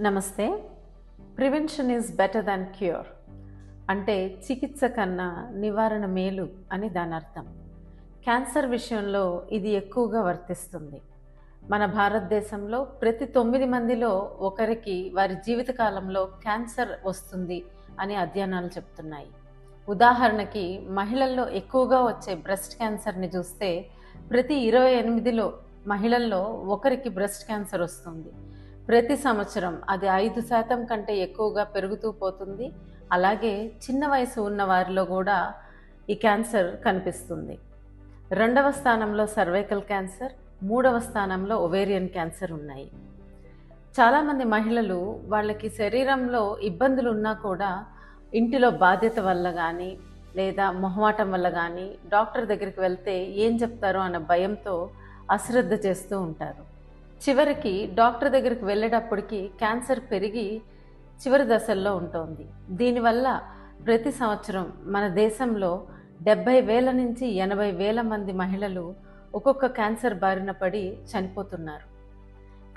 నమస్తే. Prevention is better than cure. అంటే చికిత్స కన్నా నివారణ మేలు అని దాని అర్థం. క్యాన్సర్ విషయంలో ఇది ఎక్కువగా వర్తిస్తుంది. మన భారతదేశంలో ప్రతి 9 మందిలో ఒకరికి వారి జీవితకాలంలో క్యాన్సర్ వస్తుంది అని అధ్యయనాలు చెప్తున్నాయి. ఉదాహరణకి మహిళల్లో ఎక్కువగా వచ్చే బ్రెస్ట్ క్యాన్సర్ని చూస్తే ప్రతి 28లో మహిళల్లో ఒకరికి బ్రెస్ట్ క్యాన్సర్ వస్తుంది. ప్రతి సంవత్సరం అది 5% కంటే ఎక్కువగా పెరుగుతూ పోతుంది. అలాగే చిన్న వయసు ఉన్న వారిలో కూడా ఈ క్యాన్సర్ కనిపిస్తుంది. 2వ స్థానంలో సర్వైకల్ క్యాన్సర్, 3వ స్థానంలో ఒవేరియన్ క్యాన్సర్ ఉన్నాయి. చాలామంది మహిళలు వాళ్ళకి శరీరంలో ఇబ్బందులు ఉన్నా కూడా ఇంటిలో బాధ్యత వల్ల కానీ లేదా మొహమాటం వల్ల కానీ డాక్టర్ దగ్గరికి వెళ్తే ఏం చెప్తారో అన్న భయంతో అశ్రద్ధ చేస్తూ ఉంటారు. చివరికి డాక్టర్ దగ్గరికి వెళ్ళేటప్పటికి క్యాన్సర్ పెరిగి చివరి దశల్లో ఉంటుంది. దీనివల్ల ప్రతి సంవత్సరం మన దేశంలో 70,000 నుంచి 80,000 మంది మహిళలు ఒక్కొక్క క్యాన్సర్ బారిన పడి చనిపోతున్నారు.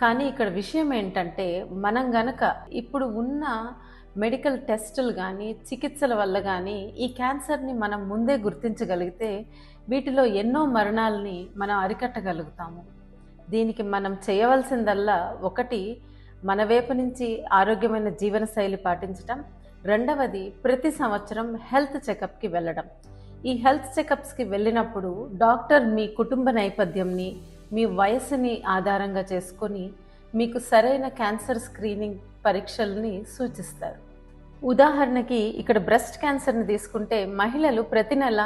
కానీ ఇక్కడ విషయం ఏంటంటే మనం గనక ఇప్పుడు ఉన్న మెడికల్ టెస్టులు కానీ చికిత్సల వల్ల కానీ ఈ క్యాన్సర్ని మనం ముందే గుర్తించగలిగితే వీటిలో ఎన్నో మరణాలని మనం అరికట్టగలుగుతాము. దీనికి మనం చేయవలసిందల్లా ఒకటి, మన వైపు నుంచి ఆరోగ్యమైన జీవనశైలి పాటించటం. రెండవది, ప్రతి సంవత్సరం హెల్త్ చెకప్కి వెళ్ళడం. ఈ హెల్త్ చెకప్స్కి వెళ్ళినప్పుడు డాక్టర్ మీ కుటుంబ నేపథ్యంని, మీ వయసుని ఆధారంగా చేసుకొని మీకు సరైన క్యాన్సర్ స్క్రీనింగ్ పరీక్షల్ని సూచిస్తారు. ఉదాహరణకి ఇక్కడ బ్రెస్ట్ క్యాన్సర్ని తీసుకుంటే మహిళలు ప్రతి నెల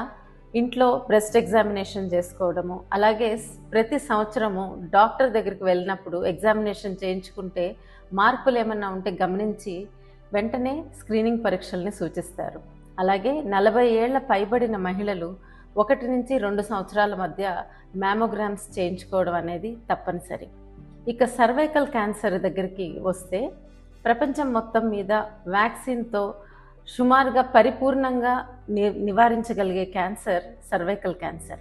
ఇంట్లో బ్రెస్ట్ ఎగ్జామినేషన్ చేసుకోవడము, అలాగే ప్రతి సంవత్సరము డాక్టర్ దగ్గరికి వెళ్ళినప్పుడు ఎగ్జామినేషన్ చేయించుకుంటే మార్పులు ఏమన్నా ఉంటే గమనించి వెంటనే స్క్రీనింగ్ పరీక్షల్ని సూచిస్తారు. అలాగే 40 ఏళ్ల పైబడిన మహిళలు 1 నుంచి 2 సంవత్సరాల మధ్య మ్యామోగ్రామ్స్ చేయించుకోవడం అనేది తప్పనిసరి. ఇక సర్వైకల్ క్యాన్సర్ దగ్గరికి వస్తే ప్రపంచం మొత్తం మీద వ్యాక్సిన్తో సుమారుగా పరిపూర్ణంగా నివారించగలిగే క్యాన్సర్ సర్వైకల్ క్యాన్సర్.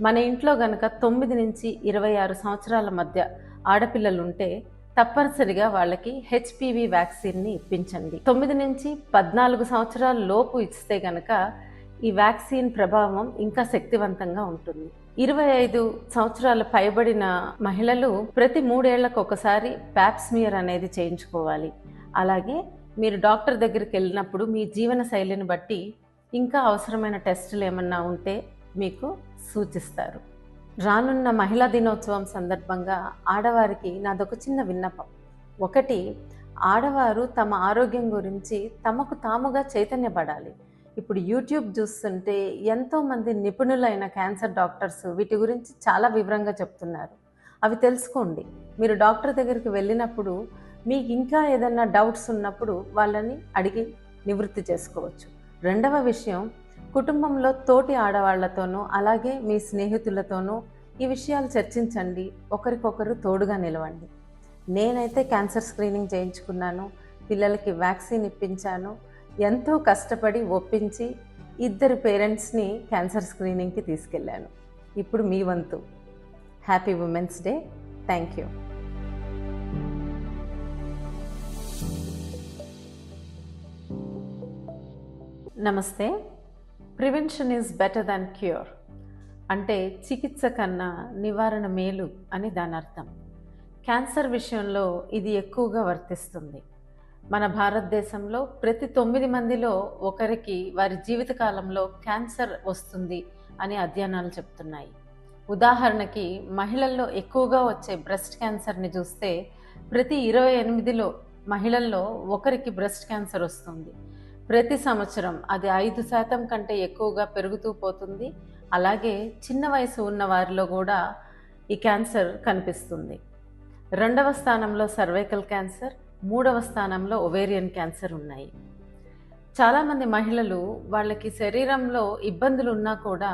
మన ఇంట్లో గనక 9 నుంచి 26 సంవత్సరాల మధ్య ఆడపిల్లలు ఉంటే తప్పనిసరిగా వాళ్ళకి హెచ్పివి వ్యాక్సిన్ని ఇప్పించండి. 9 నుంచి 14 సంవత్సరాల లోపు ఇస్తే గనక ఈ వ్యాక్సిన్ ప్రభావం ఇంకా శక్తివంతంగా ఉంటుంది. 25 సంవత్సరాలు పైబడిన మహిళలు ప్రతి 3 ఏళ్లకు ఒకసారి ప్యాప్స్మియర్ అనేది చేయించుకోవాలి. అలాగే మీరు డాక్టర్ దగ్గరికి వెళ్ళినప్పుడు మీ జీవన శైలిని బట్టి ఇంకా అవసరమైన టెస్టులు ఏమన్నా ఉంటే మీకు సూచిస్తారు. రానున్న మహిళా దినోత్సవం సందర్భంగా ఆడవారికి నాదొక చిన్న విన్నపం. ఒకటి, ఆడవారు తమ ఆరోగ్యం గురించి తమకు తాముగా చైతన్యపడాలి. ఇప్పుడు యూట్యూబ్ చూస్తుంటే ఎంతోమంది నిపుణులైన క్యాన్సర్ డాక్టర్స్ వీటి గురించి చాలా వివరంగా చెప్తున్నారు. అవి తెలుసుకోండి. మీరు డాక్టర్ దగ్గరికి వెళ్ళినప్పుడు మీకు ఇంకా ఏదైనా డౌట్స్ ఉన్నప్పుడు వాళ్ళని అడిగి నివృత్తి చేసుకోవచ్చు. రెండవ విషయం, కుటుంబంలో తోటి ఆడవాళ్లతోనూ అలాగే మీ స్నేహితులతోనూ ఈ విషయాలు చర్చించండి. ఒకరికొకరు తోడుగా నిలవండి. నేనైతే క్యాన్సర్ స్క్రీనింగ్ చేయించుకున్నాను, పిల్లలకి వ్యాక్సిన్ ఇప్పించాను. ఎంతో కష్టపడి ఒప్పించి 2 పేరెంట్స్ని క్యాన్సర్ స్క్రీనింగ్కి తీసుకెళ్ళాను. ఇప్పుడు మీ వంతు. Happy women's day. Thank you. నమస్తే. Prevention is better than cure. అంటే చికిత్స కన్నా నివారణ మేలు అని దాని అర్థం. క్యాన్సర్ విషయంలో ఇది ఎక్కువగా వర్తిస్తుంది. మన భారతదేశంలో ప్రతి 9 మందిలో ఒకరికి వారి జీవితకాలంలో క్యాన్సర్ వస్తుంది అని అధ్యయనాలు చెప్తున్నాయి. ఉదాహరణకి మహిళల్లో ఎక్కువగా వచ్చే బ్రెస్ట్ క్యాన్సర్ని చూస్తే ప్రతి 28లో మహిళల్లో ఒకరికి బ్రెస్ట్ క్యాన్సర్ వస్తుంది. ప్రతి సంవత్సరం అది 5% కంటే ఎక్కువగా పెరుగుతూ పోతుంది. అలాగే చిన్న వయసు ఉన్న వారిలో కూడా ఈ క్యాన్సర్ కనిపిస్తుంది. 2వ స్థానంలో సర్వైకల్ క్యాన్సర్, 3వ స్థానంలో ఒవేరియన్ క్యాన్సర్ ఉన్నాయి. చాలామంది మహిళలు వాళ్ళకి శరీరంలో ఇబ్బందులు ఉన్నా కూడా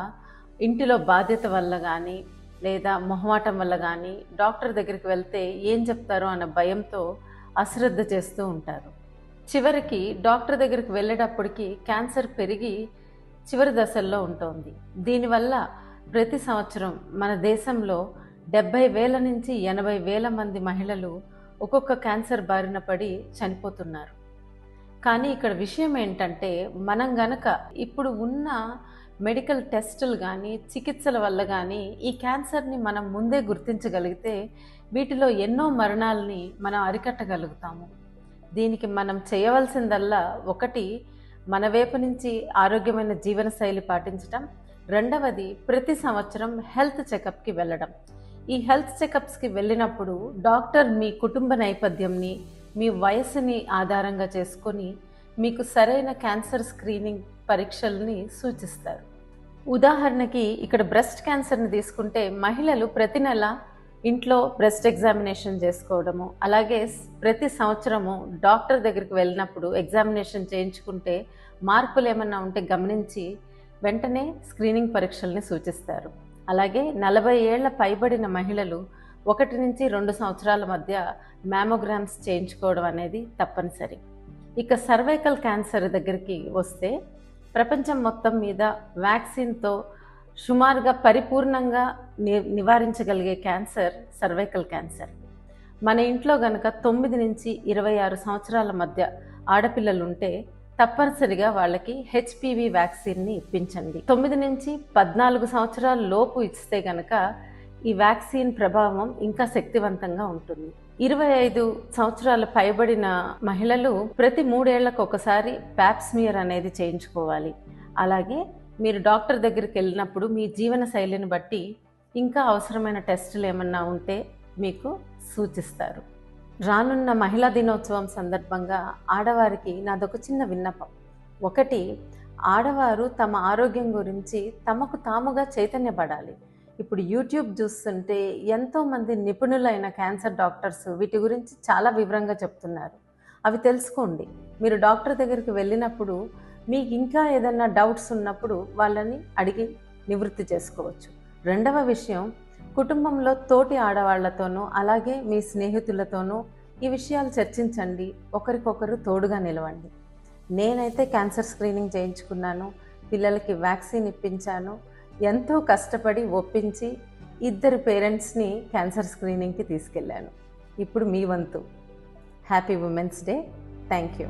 ఇంటిలో బాధ్యత వల్ల కానీ లేదా మొహమాటం వల్ల కానీ డాక్టర్ దగ్గరికి వెళ్తే ఏం చెప్తారో అన్న భయంతో అశ్రద్ధ చేస్తూ ఉంటారు. చివరికి డాక్టర్ దగ్గరికి వెళ్ళేటప్పటికి క్యాన్సర్ పెరిగి చివరి దశల్లో ఉంటుంది. దీనివల్ల ప్రతి సంవత్సరం మన దేశంలో 70,000 నుంచి 80,000 మంది మహిళలు ఒక్కొక్క క్యాన్సర్ బారిన పడి చనిపోతున్నారు. కానీ ఇక్కడ విషయం ఏంటంటే, మనం గనక ఇప్పుడు ఉన్న మెడికల్ టెస్టులు కానీ చికిత్సల వల్ల కానీ ఈ క్యాన్సర్ని మనం ముందే గుర్తించగలిగితే వీటిలో ఎన్నో మరణాలని మనం అరికట్టగలుగుతాము. దీనికి మనం చేయవలసిందల్లా ఒకటి, మన వైపు నుంచి ఆరోగ్యమైన జీవనశైలి పాటించటం. రెండవది, ప్రతి సంవత్సరం హెల్త్ చెకప్కి వెళ్ళడం. ఈ హెల్త్ చెకప్స్కి వెళ్ళినప్పుడు డాక్టర్ మీ కుటుంబ నేపథ్యంని, మీ వయసుని ఆధారంగా చేసుకొని మీకు సరైన క్యాన్సర్ స్క్రీనింగ్ పరీక్షల్ని సూచిస్తారు. ఉదాహరణకి ఇక్కడ బ్రెస్ట్ క్యాన్సర్ని తీసుకుంటే మహిళలు ప్రతి నెల ఇంట్లో బ్రెస్ట్ ఎగ్జామినేషన్ చేసుకోవడము, అలాగే ప్రతి సంవత్సరము డాక్టర్ దగ్గరికి వెళ్ళినప్పుడు ఎగ్జామినేషన్ చేయించుకుంటే మార్పులు ఏమన్నా ఉంటే గమనించి వెంటనే స్క్రీనింగ్ పరీక్షల్ని సూచిస్తారు. అలాగే 40 ఏళ్ల పైబడిన మహిళలు 1 నుంచి 2 సంవత్సరాల మధ్య మ్యామోగ్రామ్స్ చేయించుకోవడం అనేది తప్పనిసరి. ఇక సర్వైకల్ క్యాన్సర్ దగ్గరికి వస్తే ప్రపంచం మొత్తం మీద వ్యాక్సిన్తో సుమారుగా పరిపూర్ణంగా నివారించగలిగే క్యాన్సర్ సర్వైకల్ క్యాన్సర్. మన ఇంట్లో గనక 9 నుంచి 26 సంవత్సరాల మధ్య ఆడపిల్లలు ఉంటే తప్పనిసరిగా వాళ్ళకి హెచ్పివి వ్యాక్సిన్ని ఇప్పించండి. 9 నుంచి 14 సంవత్సరాల లోపు ఇస్తే గనక ఈ వ్యాక్సిన్ ప్రభావం ఇంకా శక్తివంతంగా ఉంటుంది. 25 సంవత్సరాల పైబడిన మహిళలు ప్రతి 3 ఏళ్లకు ఒకసారి ప్యాప్స్మియర్ అనేది చేయించుకోవాలి. అలాగే మీరు డాక్టర్ దగ్గరికి వెళ్ళినప్పుడు మీ జీవన శైలిని బట్టి ఇంకా అవసరమైన టెస్టులు ఏమన్నా ఉంటే మీకు సూచిస్తారు. రానున్న మహిళా దినోత్సవం సందర్భంగా ఆడవారికి నాదొక చిన్న విన్నపం. ఒకటి, ఆడవారు తమ ఆరోగ్యం గురించి తమకు తాముగా చైతన్యపడాలి. ఇప్పుడు యూట్యూబ్ చూస్తుంటే ఎంతోమంది నిపుణులైన క్యాన్సర్ డాక్టర్స్ వీటి గురించి చాలా వివరంగా చెప్తున్నారు. అవి తెలుసుకోండి. మీరు డాక్టర్ దగ్గరికి వెళ్ళినప్పుడు మీకు ఇంకా ఏదైనా డౌట్స్ ఉన్నప్పుడు వాళ్ళని అడిగి నివృత్తి చేసుకోవచ్చు. రెండవ విషయం, కుటుంబంలో తోటి ఆడవాళ్లతోనూ అలాగే మీ స్నేహితులతోనూ ఈ విషయాలు చర్చించండి. ఒకరికొకరు తోడుగా నిలవండి. నేనైతే క్యాన్సర్ స్క్రీనింగ్ చేయించుకున్నాను, పిల్లలకి వ్యాక్సిన్ ఇప్పించాను. ఎంతో కష్టపడి ఒప్పించి 2 పేరెంట్స్ని క్యాన్సర్ స్క్రీనింగ్కి తీసుకెళ్ళాను. ఇప్పుడు మీ వంతు. Happy women's day. Thank you.